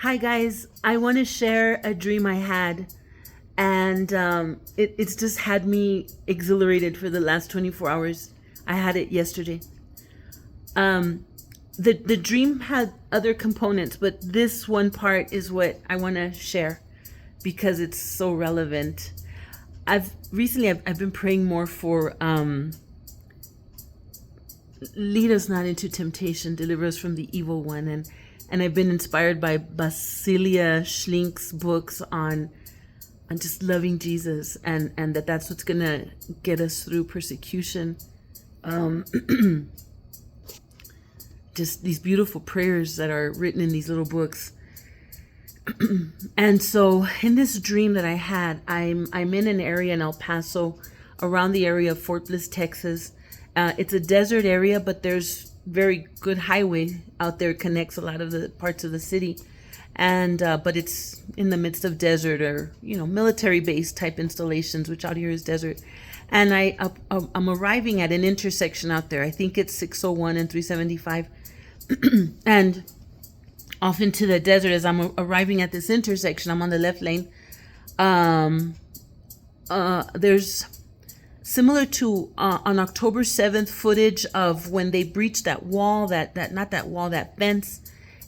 Hi guys, I want to share a dream I had, and it's just had me exhilarated for the last 24 hours. I had it yesterday. Um, the dream had other components, but this one part is what I want to share because it's so relevant. I've been praying more for lead us not into temptation, deliver us from the evil one, and I've been inspired by Basilia Schlink's books on just loving Jesus, and that's what's gonna get us through persecution. Um, just these beautiful prayers that are written in these little books. And so in this dream that I had, I'm in an area in El Paso, around the area of Fort Bliss, Texas. It's a desert area, but there's very good highway out there. It connects a lot of the parts of the city, and but it's in the midst of desert, or military base type installations, which out here is desert. And I'm arriving at an intersection out there. I think it's 601 and 375, and off into the desert. As I'm arriving at this intersection, I'm on the left lane. There's similar to on October 7th footage of when they breached that wall, that not that wall, that fence,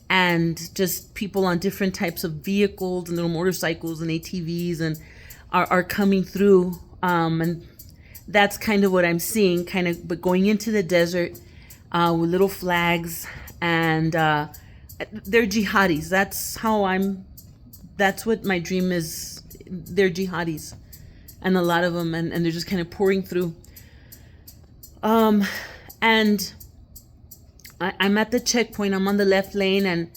and just people on different types of vehicles and little motorcycles and ATVs and are coming through. And that's kind of what I'm seeing, but going into the desert with little flags, and they're jihadis. That's what my dream is. They're jihadis, and a lot of them, and they're just kind of pouring through. And I'm at the checkpoint. I'm on the left lane, and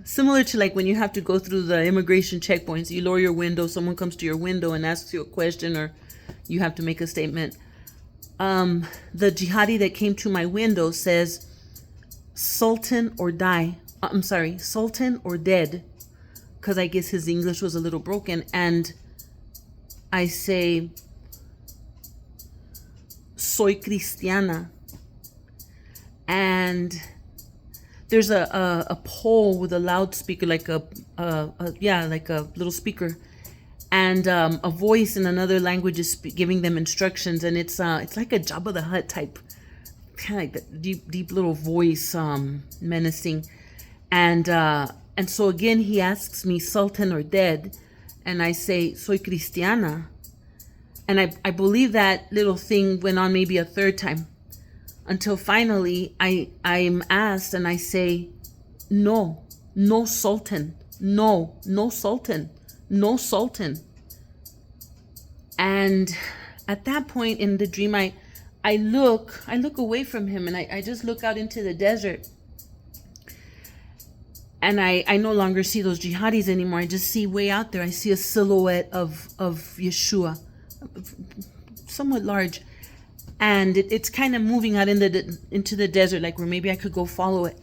similar to like when you have to go through the immigration checkpoints, you lower your window, someone comes to your window and asks you a question, or you have to make a statement. The jihadi that came to my window says, "Sultan or die." I'm sorry, Sultan or dead, because I guess his English was a little broken. And I say, "Soy Cristiana." And there's a pole with a loudspeaker, like a little speaker, and a voice in another language is giving them instructions, and it's like a Jabba the Hutt type, kind of like that deep little voice, menacing, and so again he asks me, "Sultan or dead?" And I say, "Soy Cristiana." And I believe that little thing went on maybe a third time, until finally I'm asked, and I say, no Sultan, no Sultan, no Sultan. And at that point in the dream, I look away from him, and I just look out into the desert, and I no longer see those jihadis anymore. I just see way out there, I see a silhouette of Yeshua, somewhat large, and it's kind of moving out into the desert, like where maybe I could go follow it.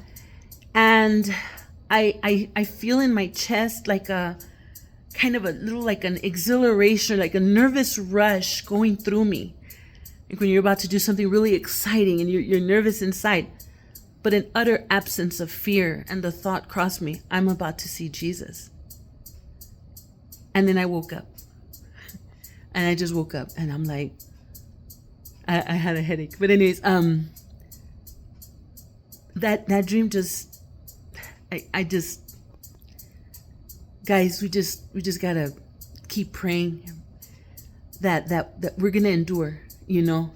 And I feel in my chest like a kind of a little, like an exhilaration, like a nervous rush going through me, like when you're about to do something really exciting and you're nervous inside, but an utter absence of fear. And the thought crossed me, I'm about to see Jesus. And then I woke up, and I just woke up, and I'm like, I had a headache. But anyways, that dream just, I just, guys, we just gotta keep praying that we're gonna endure.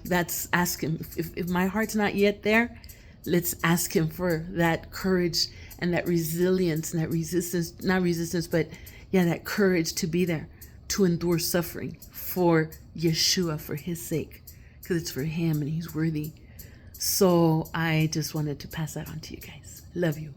That's ask him. If my heart's not yet there, let's ask him for that courage and that resilience and that resistance, not resistance, but that courage to be there, to endure suffering for Yeshua, for his sake, because it's for him and he's worthy. So I just wanted to pass that on to you guys. Love you.